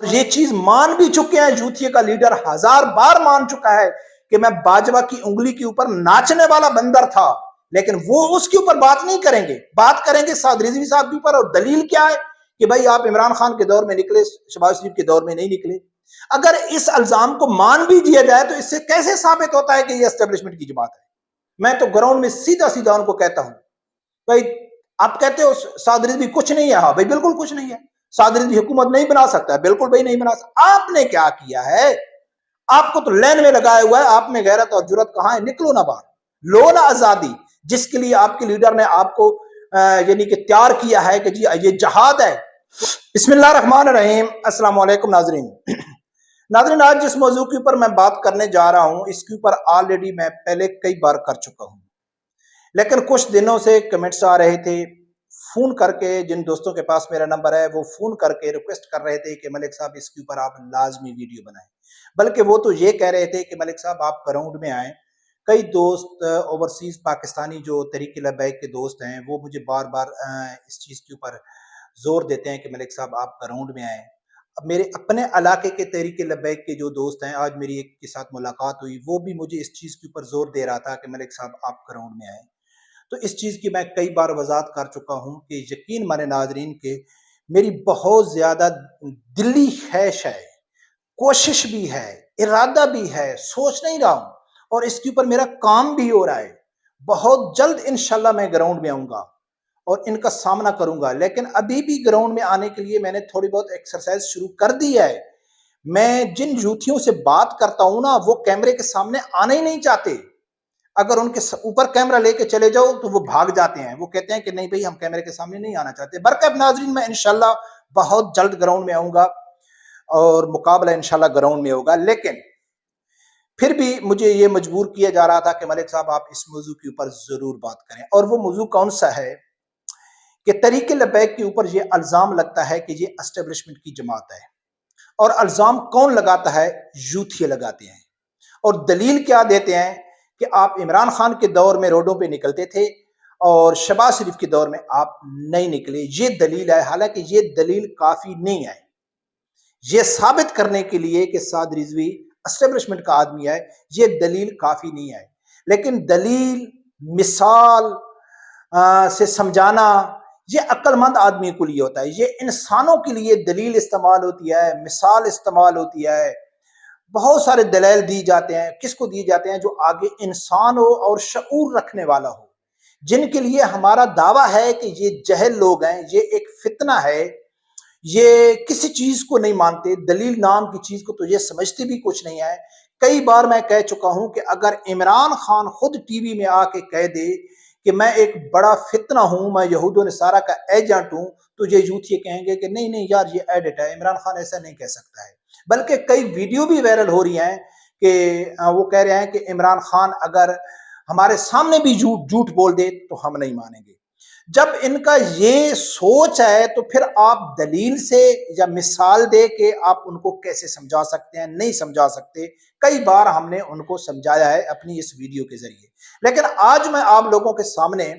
اور یہ چیز مان بھی چکے ہیں، یوتھیے کا لیڈر 1000 بار مان چکا ہے کہ میں باجوہ کی انگلی کے اوپر ناچنے والا بندر تھا، لیکن وہ اس کے اوپر بات نہیں کریں گے، بات کریں گے سعد رضوی صاحب کے اوپر۔ اور دلیل کیا ہے کہ بھائی آپ عمران خان کے دور میں نکلے، شہباز شریف کے دور میں نہیں نکلے۔ اگر اس الزام کو مان بھی دیا جائے تو اس سے کیسے ثابت ہوتا ہے کہ یہ اسٹیبلشمنٹ کی جماعت ہے؟ میں تو گراؤنڈ میں سیدھا سیدھا ان کو کہتا ہوں، بھائی آپ کہتے ہو سعد رضوی کچھ نہیں ہے، ہاں بھائی بالکل کچھ نہیں ہے، سعد رضوی حکومت نہیں بنا سکتا ہے، بالکل بھائی نہیں بنا سکتا۔ آپ نے کیا کیا ہے؟ آپ کو تو لین میں لگایا ہوا ہے، آپ میں غیرت اور جرت کہاں ہے؟ نکلو نہ باہر، لو نہ آزادی، جس کے لیے آپ کے لیڈر نے آپ کو یعنی کہ تیار کیا ہے کہ جی یہ جہاد ہے۔ بسم اللہ الرحمن الرحیم۔ السلام علیکم ناظرین۔ ناظرین، آج جس موضوع کے اوپر میں بات کرنے جا رہا ہوں، اس کے اوپر آلریڈی میں پہلے کئی بار کر چکا ہوں، لیکن کچھ دنوں سے کمنٹس آ رہے تھے، فون کر کے جن دوستوں کے پاس میرا نمبر ہے وہ فون کر کے ریکویسٹ کر رہے تھے کہ ملک صاحب اس کے اوپر آپ لازمی ویڈیو بنائیں، بلکہ وہ تو یہ کہہ رہے تھے کہ ملک صاحب آپ گراؤنڈ میں آئیں۔ کئی دوست اوورسیز پاکستانی جو تحریک لبیک کے دوست ہیں وہ مجھے بار بار اس چیز کے اوپر زور دیتے ہیں کہ ملک صاحب آپ گراؤنڈ میں آئیں۔ اب میرے اپنے علاقے کے تحریک لبیک کے جو دوست ہیں، آج میری ایک کے ساتھ ملاقات ہوئی، وہ بھی مجھے اس چیز کے اوپر زور دے رہا تھا کہ ملک صاحب آپ گراؤنڈ میں آئیں۔ تو اس چیز کی میں کئی بار وضاحت کر چکا ہوں کہ یقین مانے ناظرین کہ میری بہت زیادہ دلی خواہش ہے، کوشش بھی ہے، ارادہ بھی ہے، سوچ نہیں رہا ہوں، اور اس کے اوپر میرا کام بھی ہو رہا ہے۔ بہت جلد انشاءاللہ میں گراؤنڈ میں آؤں گا اور ان کا سامنا کروں گا، لیکن ابھی بھی گراؤنڈ میں آنے کے لیے میں نے تھوڑی بہت ایکسرسائز شروع کر دی ہے۔ میں جن یوتھیوں سے بات کرتا ہوں نا، وہ کیمرے کے سامنے آنا ہی نہیں چاہتے۔ اگر ان کے اوپر کیمرہ لے کے چلے جاؤ تو وہ بھاگ جاتے ہیں، وہ کہتے ہیں کہ نہیں بھئی ہم کیمرے کے سامنے نہیں آنا چاہتے۔ برکت ناظرین، میں انشاءاللہ بہت جلد گراؤنڈ میں آؤں گا اور مقابلہ انشاءاللہ گراؤنڈ میں ہوگا، لیکن پھر بھی مجھے یہ مجبور کیا جا رہا تھا کہ ملک صاحب آپ اس موضوع کے اوپر ضرور بات کریں۔ اور وہ موضوع کون سا ہے کہ تحریک لبیک کے اوپر یہ الزام لگتا ہے کہ یہ اسٹیبلشمنٹ کی جماعت ہے، اور الزام کون لگاتا ہے؟ یوتھیے لگاتے ہیں۔ اور دلیل کیا دیتے ہیں کہ آپ عمران خان کے دور میں روڈوں پہ نکلتے تھے اور شہباز شریف کے دور میں آپ نہیں نکلے، یہ دلیل ہے۔ حالانکہ یہ دلیل کافی نہیں ہے یہ ثابت کرنے کے لیے کہ سعد رضوی اسٹیبلشمنٹ کا آدمی ہے، یہ دلیل کافی نہیں ہے۔ لیکن دلیل، مثال سے سمجھانا یہ عقل مند آدمی کے لیے ہوتا ہے، یہ انسانوں کے لیے دلیل استعمال ہوتی ہے، مثال استعمال ہوتی ہے، بہت سارے دلائل دی جاتے ہیں۔ کس کو دیے جاتے ہیں؟ جو آگے انسان ہو اور شعور رکھنے والا ہو، جن کے لیے ہمارا دعویٰ ہے کہ یہ جہل لوگ ہیں، یہ ایک فتنہ ہے، یہ کسی چیز کو نہیں مانتے، دلیل نام کی چیز کو تو یہ سمجھتے بھی کچھ نہیں ہے۔ کئی بار میں کہہ چکا ہوں کہ اگر عمران خان خود ٹی وی میں آ کے کہہ دے کہ میں ایک بڑا فتنہ ہوں، میں یہود و نصارہ کا ایجنٹ ہوں، تو یہ یوتھیے کہیں گے کہ نہیں نہیں یار یہ ایڈٹ ہے، عمران خان ایسا نہیں کہہ سکتا ہے۔ بلکہ کئی ویڈیو بھی وائرل ہو رہی ہیں کہ وہ کہہ رہے ہیں کہ عمران خان اگر ہمارے سامنے بھی جھوٹ بول دے تو ہم نہیں مانیں گے۔ جب ان کا یہ سوچ ہے تو پھر آپ دلیل سے یا مثال دے کے آپ ان کو کیسے سمجھا سکتے ہیں؟ نہیں سمجھا سکتے۔ کئی بار ہم نے ان کو سمجھایا ہے اپنی اس ویڈیو کے ذریعے، لیکن آج میں آپ لوگوں کے سامنے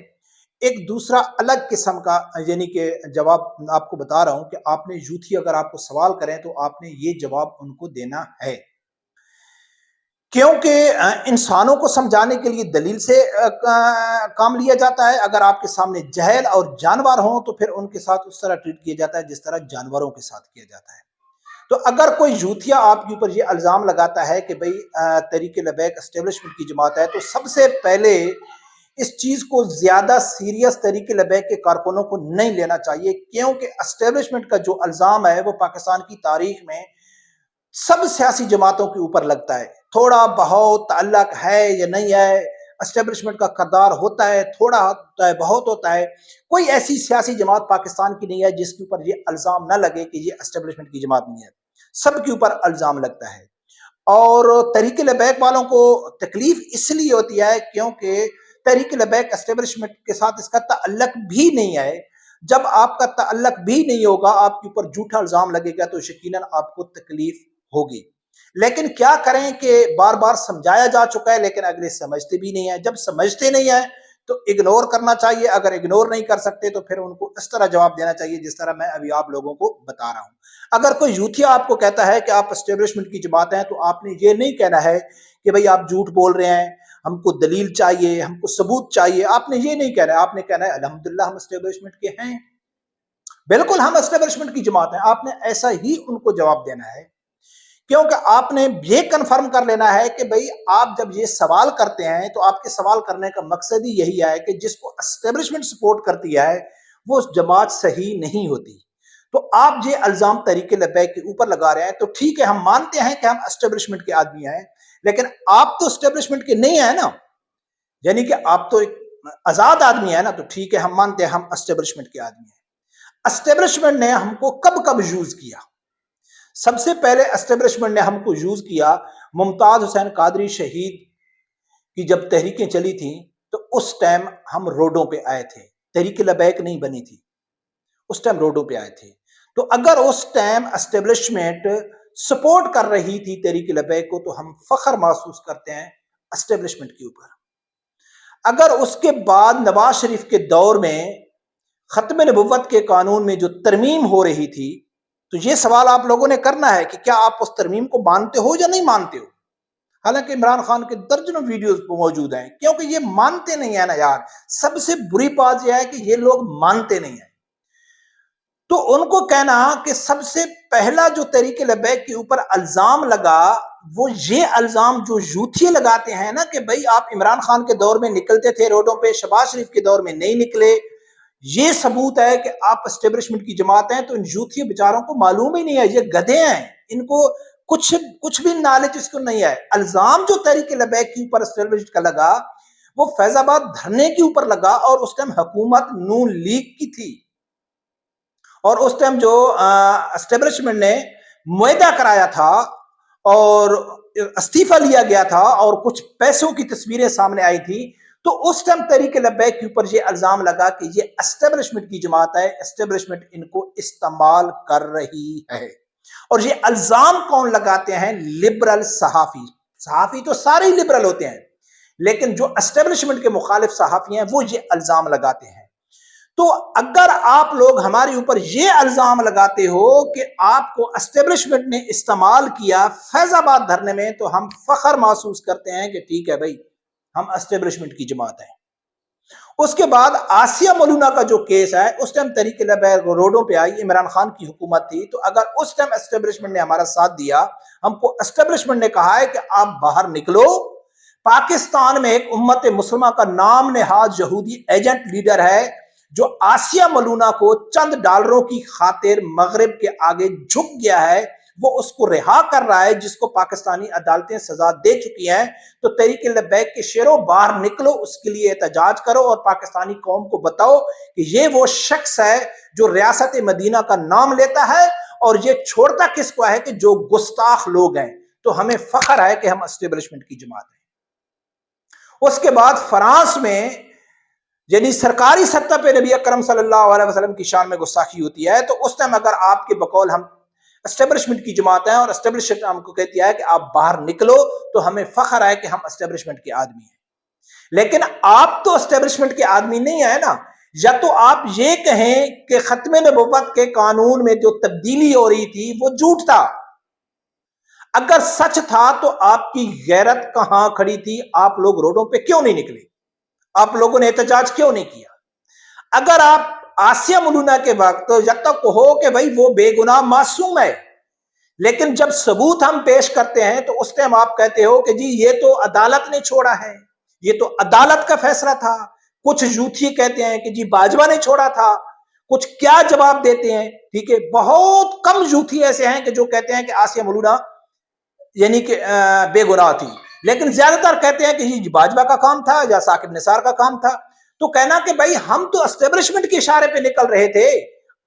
ایک دوسرا الگ قسم کا یعنی کہ جواب آپ کو بتا رہا ہوں کہ آپ نے یوتھی اگر آپ کو سوال کریں تو آپ نے یہ جواب ان کو دینا ہے، کیونکہ انسانوں کو سمجھانے کے لیے دلیل سے کام لیا جاتا ہے۔ اگر آپ کے سامنے جہل اور جانور ہوں تو پھر ان کے ساتھ اس طرح ٹریٹ کیا جاتا ہے جس طرح جانوروں کے ساتھ کیا جاتا ہے۔ تو اگر کوئی یوتھیا آپ کے اوپر یہ الزام لگاتا ہے کہ بھئی تحریک لبیک اسٹیبلشمنٹ کی جماعت ہے، تو سب سے پہلے اس چیز کو زیادہ سیریس تحریک لبیک کے کارکنوں کو نہیں لینا چاہیے، کیونکہ اسٹیبلشمنٹ کا جو الزام ہے وہ پاکستان کی تاریخ میں سب سیاسی جماعتوں کے اوپر لگتا ہے۔ تھوڑا بہت تعلق ہے یا نہیں ہے، اسٹیبلشمنٹ کا کردار ہوتا ہے، تھوڑا ہوتا ہے، بہت ہوتا ہے۔ کوئی ایسی سیاسی جماعت پاکستان کی نہیں ہے جس کے اوپر یہ الزام نہ لگے کہ یہ اسٹیبلشمنٹ کی جماعت نہیں ہے، سب کے اوپر الزام لگتا ہے۔ اور تحریک لبیک والوں کو تکلیف اس لیے ہوتی ہے کیونکہ تحریک لبیک اسٹیبلشمنٹ کے ساتھ اس کا تعلق بھی نہیں ہے۔ جب آپ کا تعلق بھی نہیں ہوگا، آپ کے اوپر جھوٹا الزام لگے گا تو یقیناً آپ کو تکلیف ہوگی۔ لیکن کیا کریں کہ بار بار سمجھایا جا چکا ہے لیکن اگلے سمجھتے بھی نہیں ہیں۔ جب سمجھتے نہیں ہیں تو اگنور کرنا چاہیے. اگر اگنور نہیں کر سکتے تو پھر ان کو اس طرح جواب دینا چاہیے جس طرح میں ابھی آپ لوگوں کو بتا رہا ہوں. اگر کوئی یوتھیا آپ کو کہتا ہے کہ آپ اسٹیبلشمنٹ کی جماعت ہیں تو آپ نے یہ نہیں کہنا ہے کہ بھئی آپ جھوٹ بول رہے ہیں, ہم کو دلیل چاہیے, ہم کو ثبوت چاہیے. آپ نے یہ نہیں کہنا ہے, آپ نے کہنا ہے الحمدللہ ہم اسٹیبلشمنٹ کے ہیں, بالکل ہم اسٹیبلشمنٹ کی جماعت ہیں. آپ نے ایسا ہی ان کو جواب دینا ہے, کیونکہ آپ نے یہ کنفرم کر لینا ہے کہ بھئی آپ جب یہ سوال کرتے ہیں تو آپ کے سوال کرنے کا مقصد ہی یہی ہے کہ جس کو اسٹیبلشمنٹ سپورٹ کرتی ہے وہ اس جماعت صحیح نہیں ہوتی. تو آپ یہ الزام تحریک لبیک کے اوپر لگا رہے ہیں تو ٹھیک ہے, ہم مانتے ہیں کہ ہم اسٹیبلشمنٹ کے آدمی ہیں, لیکن آپ تو اسٹیبلشمنٹ کے نہیں ہیں نا, یعنی کہ آپ تو ایک آزاد آدمی ہیں نا. تو ٹھیک ہے, ہم مانتے ہیں ہم اسٹیبلشمنٹ کے آدمی ہیں. اسٹیبلشمنٹ نے ہم کو کب یوز کیا؟ سب سے پہلے اسٹیبلشمنٹ نے ہم کو یوز کیا ممتاز حسین قادری شہید کی جب تحریکیں چلی تھیں تو اس ٹائم ہم روڈوں پہ آئے تھے, تحریک لبیک نہیں بنی تھی, اس ٹائم روڈوں پہ آئے تھے. تو اگر اس ٹائم اسٹیبلشمنٹ سپورٹ کر رہی تھی تحریک لبیک کو تو ہم فخر محسوس کرتے ہیں اسٹیبلشمنٹ کے اوپر. اگر اس کے بعد نواز شریف کے دور میں ختم نبوت کے قانون میں جو ترمیم ہو رہی تھی تو یہ سوال آپ لوگوں نے کرنا ہے کہ کیا آپ اس ترمیم کو مانتے ہو یا نہیں مانتے ہو. حالانکہ عمران خان کے درجنوں ویڈیوز موجود ہیں, کیونکہ یہ مانتے نہیں ہیں نا یار. سب سے بری بات یہ ہے کہ یہ لوگ مانتے نہیں ہیں. تو ان کو کہنا کہ سب سے پہلا جو تحریک لبیک کے اوپر الزام لگا وہ یہ الزام جو یوتھی لگاتے ہیں نا کہ بھئی آپ عمران خان کے دور میں نکلتے تھے روڈوں پہ, شہباز شریف کے دور میں نہیں نکلے, یہ ثبوت ہے کہ آپ اسٹیبلشمنٹ کی جماعت ہیں. تو ان یوتھی بیچاروں کو معلوم ہی نہیں ہے, یہ گدھے ہیں, ان کو کچھ بھی نالج اس کو نہیں ہے. الزام جو تحریک لبیک کے اوپر اسٹیبلشمنٹ کا لگا وہ فیض آباد دھرنے کے اوپر لگا, اور اس ٹائم حکومت نون لیگ کی تھی, اور اس ٹائم جو اسٹیبلشمنٹ نے معاہدہ کرایا تھا اور استعفیٰ لیا گیا تھا اور کچھ پیسوں کی تصویریں سامنے آئی تھی, تو اس ٹائم تحریک لبیک کے اوپر یہ الزام لگا کہ یہ اسٹیبلشمنٹ کی جماعت ہے, اسٹیبلشمنٹ ان کو استعمال کر رہی ہے. اور یہ الزام کون لگاتے ہیں؟ لبرل صحافی. صحافی تو سارے ہی لبرل ہوتے ہیں, لیکن جو اسٹیبلشمنٹ کے مخالف صحافی ہیں وہ یہ الزام لگاتے ہیں. تو اگر آپ لوگ ہمارے اوپر یہ الزام لگاتے ہو کہ آپ کو اسٹیبلشمنٹ نے استعمال کیا فیض آباد دھرنے میں, تو ہم فخر محسوس کرتے ہیں کہ ٹھیک ہے بھائی ہم اسٹیبلشمنٹ کی جماعت ہیں. اس کے بعد آسیہ مولونا کا جو کیس ہے, اس ٹائم تحریک لبیک روڈوں پہ آئی, عمران خان کی حکومت تھی, تو اگر اس ٹائم اسٹیبلشمنٹ نے ہمارا ساتھ دیا, ہم کو اسٹیبلشمنٹ نے کہا ہے کہ آپ باہر نکلو, پاکستان میں ایک امت مسلمہ کا نام نہاد یہودی ایجنٹ لیڈر ہے جو آسیہ مولونا کو چند ڈالروں کی خاطر مغرب کے آگے جھک گیا ہے, وہ اس کو رہا کر رہا ہے, جس کو پاکستانی عدالتیں سزا دے چکی ہیں. تو تحریک لبیک کے شیروں باہر نکلو, اس کے لیے احتجاج کرو اور پاکستانی قوم کو بتاؤ کہ یہ وہ شخص ہے جو ریاست مدینہ کا نام لیتا ہے اور یہ چھوڑتا کس کو ہے کہ جو گستاخ لوگ ہیں. تو ہمیں فخر ہے کہ ہم اسٹیبلشمنٹ کی جماعت ہیں. اس کے بعد فرانس میں یعنی سرکاری سطح پہ نبی اکرم صلی اللہ علیہ وسلم کی شان میں گستاخی ہوتی ہے, تو اس ٹائم اگر آپ کے بقول ہم اسٹیبلشمنٹ کی جماعت ہیں اور اسٹیبلشمنٹ ہم کو کہتی ہے کہ آپ باہر نکلو, تو ہمیں فخر ہے کہ ہم اسٹیبلشمنٹ کے آدمی ہیں. لیکن آپ تو اسٹیبلشمنٹ کے آدمی نہیں ہیں نا. یا تو آپ یہ کہیں کہ ختم نبوت کے قانون میں جو تبدیلی ہو رہی تھی وہ جھوٹ تھا. اگر سچ تھا تو آپ کی غیرت کہاں کھڑی تھی؟ آپ لوگ روڈوں پہ کیوں نہیں نکلے؟ آپ لوگوں نے احتجاج کیوں نہیں کیا؟ اگر آپ آسیہ مولونا کے وقت جب تک ہو کہ بھئی وہ بے گناہ معصوم ہے, لیکن جب ثبوت ہم پیش کرتے ہیں تو اس ٹائم آپ کہتے ہو کہ جی یہ تو عدالت نے چھوڑا ہے, یہ تو عدالت کا فیصلہ تھا. کچھ یوتھی کہتے ہیں کہ جی باجوہ نے چھوڑا تھا. کچھ کیا جواب دیتے ہیں؟ ٹھیک ہے, بہت کم یوتھی ایسے ہیں کہ جو کہتے ہیں کہ آسیہ مولونا یعنی کہ بے گناہ تھی, لیکن زیادہ تر کہتے ہیں کہ جی باجوہ کا کام تھا یا ثاقب نثار کا کام تھا. تو کہنا کہ بھائی ہم تو اسٹیبلشمنٹ کے اشارے پہ نکل رہے تھے,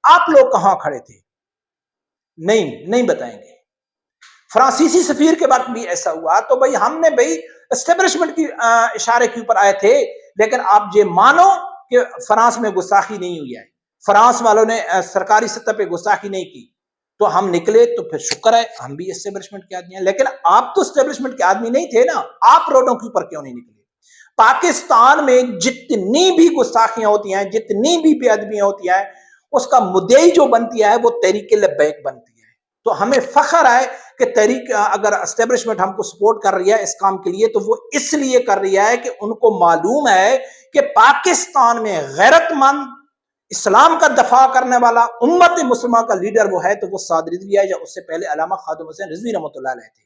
آپ لوگ کہاں کھڑے تھے؟ نہیں بتائیں گے. فرانسیسی سفیر کے وقت بھی ایسا ہوا, تو بھائی ہم نے بھائی اسٹیبلشمنٹ کی اشارے کے اوپر آئے تھے, لیکن آپ یہ مانو کہ فرانس میں گستاخی نہیں ہوئی ہے, فرانس والوں نے سرکاری سطح پہ گستاخی نہیں کی, تو ہم نکلے, تو پھر شکر ہے ہم بھی اسٹیبلشمنٹ کے آدمی ہیں. لیکن آپ تو اسٹیبلشمنٹ کے آدمی نہیں تھے نا, آپ روڈوں کے اوپر کیوں نہیں نکلے؟ پاکستان میں جتنی بھی گستاخیاں ہوتی ہیں، جتنی بھی بے ادبیاں ہوتی ہیں، اس کا مدعی جو بنتی ہے وہ تحریک لبیک بنتی ہے۔ تو ہمیں فخر ہے کہ تحریک اگر اسٹیبلشمنٹ ہم کو سپورٹ کر رہی ہے اس کام کے لیے، تو وہ اس لیے کر رہی ہے کہ ان کو معلوم ہے کہ پاکستان میں غیرت مند، اسلام کا دفاع کرنے والا، امت مسلمہ کا لیڈر وہ ہے تو وہ سعد رضوی ہے، یا اس سے پہلے علامہ خادم حسین رضوی رحمۃ اللہ علیہ تھے۔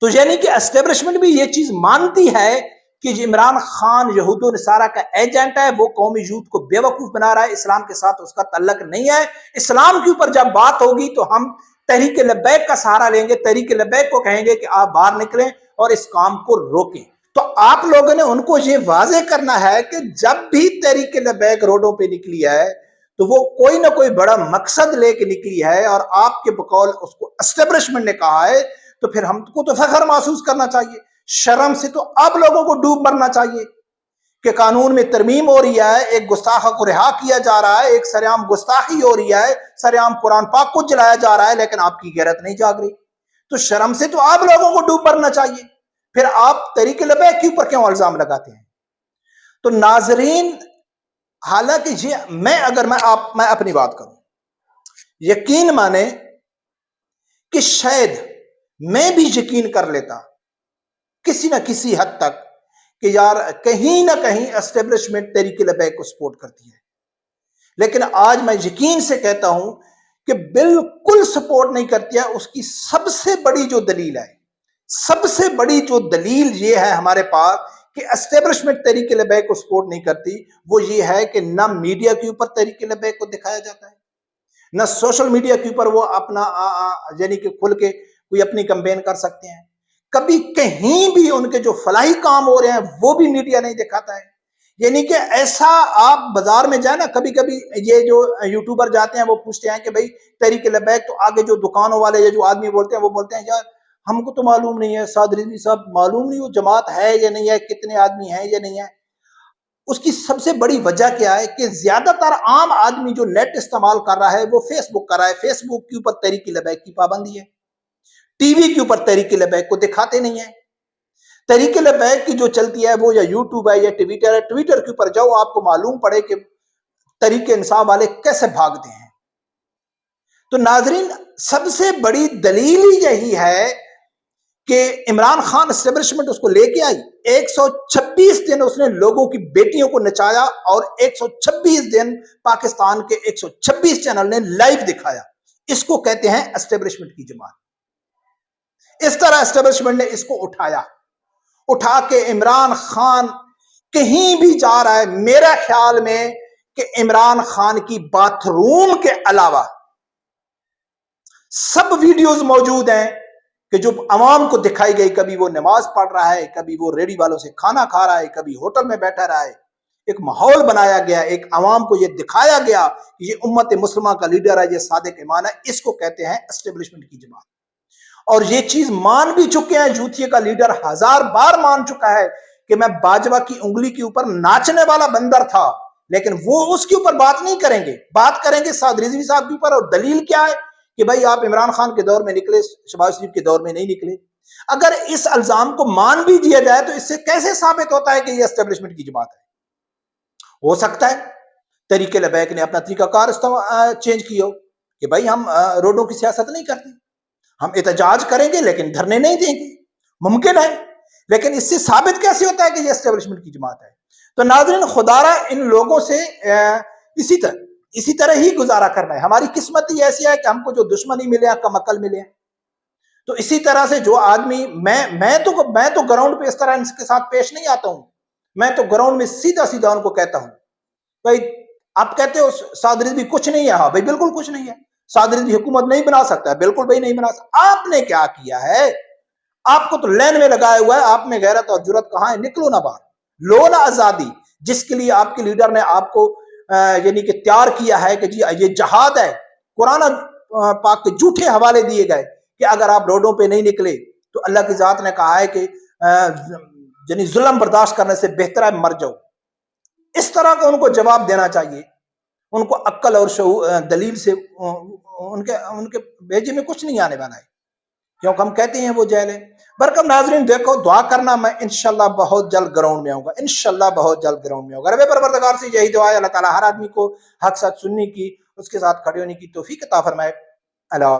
تو یعنی کہ اسٹیبلشمنٹ بھی یہ چیز مانتی ہے کہ عمران خان یہود و نصارہ کا ایجنٹ ہے، وہ قومی یوتھ کو بے وقوف بنا رہا ہے، اسلام کے ساتھ اس کا تعلق نہیں ہے۔ اسلام کے اوپر جب بات ہوگی تو ہم تحریک لبیک کا سہارا لیں گے، تحریک لبیک کو کہیں گے کہ آپ باہر نکلیں اور اس کام کو روکیں۔ تو آپ لوگوں نے ان کو یہ واضح کرنا ہے کہ جب بھی تحریک لبیک روڈوں پہ نکلی ہے تو وہ کوئی نہ کوئی بڑا مقصد لے کے نکلی ہے، اور آپ کے بقول اس کو اسٹیبلشمنٹ نے کہا ہے، تو پھر ہم کو تو فخر محسوس کرنا چاہیے، شرم سے تو آپ لوگوں کو ڈوب مرنا چاہیے کہ قانون میں ترمیم ہو رہی ہے، ایک گستاخ کو رہا کیا جا رہا ہے، ایک سریعام گستاخی ہو رہی ہے، سریعام قرآن پاک کو جلایا جا رہا ہے، لیکن آپ کی غیرت نہیں جاگ رہی۔ تو شرم سے تو آپ لوگوں کو ڈوب مرنا چاہیے، پھر آپ تحریک لبیک کے اوپر کیوں الزام لگاتے ہیں؟ تو ناظرین، حالانکہ یہ میں اپنی بات کروں، یقین مانے کہ شاید میں بھی یقین کر لیتا کسی نہ کسی حد تک کہ یار کہیں نہ کہیں اسٹیبلشمنٹ تحریک لبیک کو سپورٹ کرتی ہے، لیکن آج میں یقین سے کہتا ہوں کہ بالکل سپورٹ نہیں کرتی ہے۔ اس کی سب سے بڑی جو دلیل ہے، سب سے بڑی جو دلیل یہ ہے ہمارے پاس کہ اسٹیبلشمنٹ تحریک لبیک کو سپورٹ نہیں کرتی، وہ یہ ہے کہ نہ میڈیا کے اوپر تحریک لبیک کو دکھایا جاتا ہے، نہ سوشل میڈیا کے اوپر وہ اپنا یعنی کہ کھل کے کوئی اپنی کمپین کر سکتے ہیں۔ کبھی کہیں بھی ان کے جو فلاحی کام ہو رہے ہیں وہ بھی میڈیا نہیں دکھاتا ہے۔ یعنی کہ ایسا آپ بازار میں جائیں نا، کبھی کبھی یہ جو یوٹیوبر جاتے ہیں وہ پوچھتے ہیں کہ بھئی تحریک لبیک، تو آگے جو دکانوں والے یا جو آدمی بولتے ہیں وہ بولتے ہیں یار ہم کو تو معلوم نہیں ہے، سعد رضوی صاحب معلوم نہیں وہ جماعت ہے یا نہیں ہے، کتنے آدمی ہیں یا نہیں ہے۔ اس کی سب سے بڑی وجہ کیا ہے کہ زیادہ تر عام آدمی جو نیٹ استعمال کر رہا ہے وہ فیس بک کر رہا ہے، فیس بک کے اوپر تحریک لبیک کی پابندی ہے، ٹی وی کے اوپر تحریک لبیک کو دکھاتے نہیں ہیں۔ تحریک لبیک کی جو چلتی ہے وہ یا یوٹیوب ہے یا ٹویٹر ہے، ٹویٹر کے اوپر جاؤ آپ کو معلوم پڑے کہ تحریک انصاف والے کیسے بھاگتے ہیں۔ تو ناظرین، سب سے بڑی دلیل ہی یہی ہے کہ عمران خان اسٹیبلشمنٹ اس کو لے کے آئی، 126 دن اس نے لوگوں کی بیٹیوں کو نچایا، اور 126 دن پاکستان کے 126 چینل نے لائیو دکھایا۔ اس کو کہتے ہیں اسٹیبلشمنٹ کی جماعت۔ اس طرح اسٹیبلشمنٹ نے اس کو اٹھا کے عمران خان کہیں بھی جا رہا ہے، میرا خیال میں کہ عمران خان کی باتھ روم کے علاوہ سب ویڈیوز موجود ہیں کہ جو عوام کو دکھائی گئی، کبھی وہ نماز پڑھ رہا ہے، کبھی وہ ریڑھی والوں سے کھانا کھا رہا ہے، کبھی ہوٹل میں بیٹھا رہا ہے۔ ایک ماحول بنایا گیا، ایک عوام کو یہ دکھایا گیا کہ یہ امت مسلمہ کا لیڈر ہے، یہ صادق ایمان ہے۔ اس کو کہتے ہیں اسٹیبلشمنٹ کی جماعت۔ اور یہ چیز مان بھی چکے ہیں، یوتھیے کا لیڈر 1000 بار مان چکا ہے کہ میں باجوہ کی انگلی کے اوپر ناچنے والا بندر تھا، لیکن وہ اس کے اوپر بات نہیں کریں گے، بات کریں گے سعد رضوی صاحب کے اوپر۔ اور دلیل کیا ہے کہ بھائی آپ عمران خان کے دور میں نکلے، شہباز شریف کے دور میں نہیں نکلے۔ اگر اس الزام کو مان بھی دیا جائے تو اس سے کیسے ثابت ہوتا ہے کہ یہ اسٹیبلشمنٹ کی جماعت ہے؟ ہو سکتا ہے تحریک لبیک نے اپنا طریقہ کار چینج کیا ہو کہ بھائی ہم روڈوں کی سیاست نہیں کرتے، ہم احتجاج کریں گے لیکن دھرنے نہیں دیں گے، ممکن ہے، لیکن اس سے ثابت کیسے ہوتا ہے کہ یہ اسٹیبلشمنٹ کی جماعت ہے؟ تو ناظرین، خدارہ ان لوگوں سے اسی طرح ہی گزارا کرنا ہے۔ ہماری قسمت ہی ایسی ہے کہ ہم کو جو دشمنی ملے ہیں، کم عقل ملے ہیں۔ تو اسی طرح سے جو آدمی میں تو گراؤنڈ پہ اس طرح ان کے ساتھ پیش نہیں آتا ہوں، میں تو گراؤنڈ میں سیدھا ان کو کہتا ہوں بھائی آپ کہتے ہو سعد رضوی کچھ نہیں ہے، ہاں بھائی بالکل کچھ نہیں ہے، سعد رضوی حکومت نہیں بنا سکتا ہے، بالکل بھائی نہیں بنا سکتا۔ آپ نے کیا کیا ہے؟ آپ کو تو لین میں لگایا ہوا ہے، آپ میں غیرت اور جرت کہاں ہے؟ نکلو نہ باہر، لو نہ آزادی، جس کے لیے آپ کے لیڈر نے آپ کو یعنی کہ تیار کیا ہے کہ جی یہ جہاد ہے۔ قرآن پاک کے جھوٹے حوالے دیے گئے کہ اگر آپ روڈوں پہ نہیں نکلے تو اللہ کی ذات نے کہا ہے کہ یعنی ظلم برداشت کرنے سے بہتر ہے مر جاؤ۔ اس طرح کا ان کو جواب دینا چاہیے، ان کو عقل اور دلیل سے ان کے بھیجے میں کچھ نہیں آنے والا ہے، کیونکہ ہم کہتے ہیں وہ جہل ہے۔ برکم ناظرین دیکھو دعا کرنا، میں انشاءاللہ بہت جلد گراؤنڈ میں آؤں گا، انشاءاللہ بہت جلد گراؤنڈ میں آؤں گا۔ رب پروردگار سے یہی دعا ہے اللہ تعالیٰ ہر آدمی کو حق ساتھ سننے کی، اس کے ساتھ کھڑے ہونے کی توفیق عطا فرمائے۔ اللہ